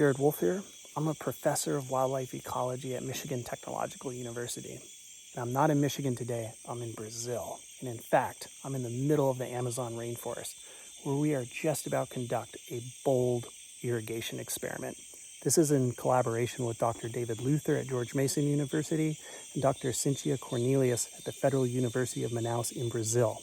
Jared Wolf here. I'm a professor of wildlife ecology at Michigan Technological University. And I'm not in Michigan today, I'm in Brazil. And in fact, I'm in the middle of the Amazon rainforest, where we are just about to conduct a bold irrigation experiment. This is in collaboration with Dr. David Luther at George Mason University and Dr. Cynthia Cornelius at the Federal University of Manaus in Brazil.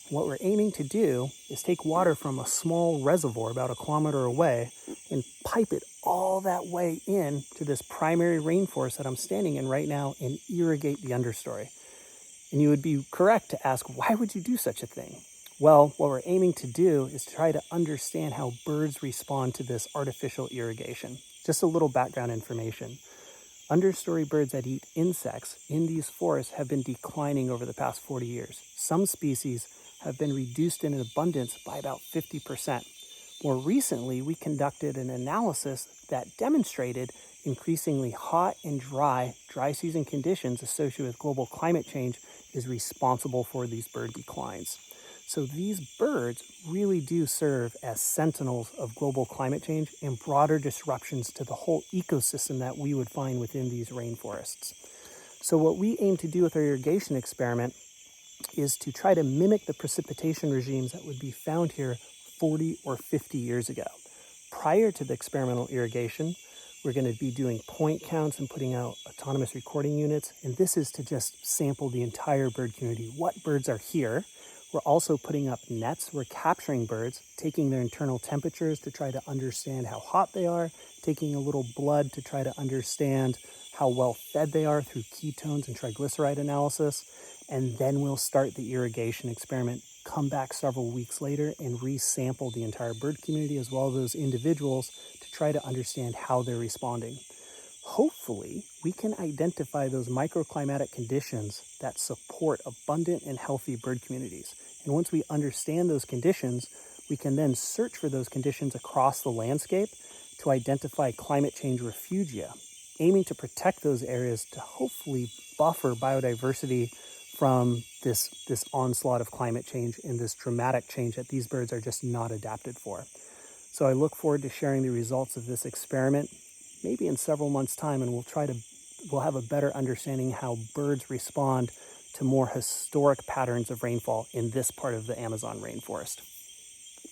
And what we're aiming to do is take water from a small reservoir about 1 kilometer away and pipe it all that way in to this primary rainforest that I'm standing in right now and irrigate the understory. And you would be correct to ask, why would you do such a thing? Well, what we're aiming to do is try to understand how birds respond to this artificial irrigation. Just a little background information. Understory birds that eat insects in these forests have been declining over the past 40 years. Some species have been reduced in abundance by about 50%. More recently, we conducted an analysis that demonstrated increasingly hot and dry season conditions associated with global climate change is responsible for these bird declines. So these birds really do serve as sentinels of global climate change and broader disruptions to the whole ecosystem that we would find within these rainforests. So what we aim to do with our irrigation experiment is to try to mimic the precipitation regimes that would be found here 40 or 50 years ago. Prior to the experimental irrigation, we're going to be doing point counts and putting out autonomous recording units, and this is to just sample the entire bird community. What birds are here? We're also putting up nets. We're capturing birds, taking their internal temperatures to try to understand how hot they are, taking a little blood to try to understand how well fed they are through ketones and triglyceride analysis. And then we'll start the irrigation experiment, come back several weeks later and resample the entire bird community as well as those individuals to try to understand how they're responding. Hopefully, we can identify those microclimatic conditions that support abundant and healthy bird communities. And once we understand those conditions, we can then search for those conditions across the landscape to identify climate change refugia, aiming to protect those areas to hopefully buffer biodiversity from this onslaught of climate change and this dramatic change that these birds are just not adapted for. So I look forward to sharing the results of this experiment maybe in several months' time, and we'll have a better understanding how birds respond to more historic patterns of rainfall in this part of the Amazon rainforest.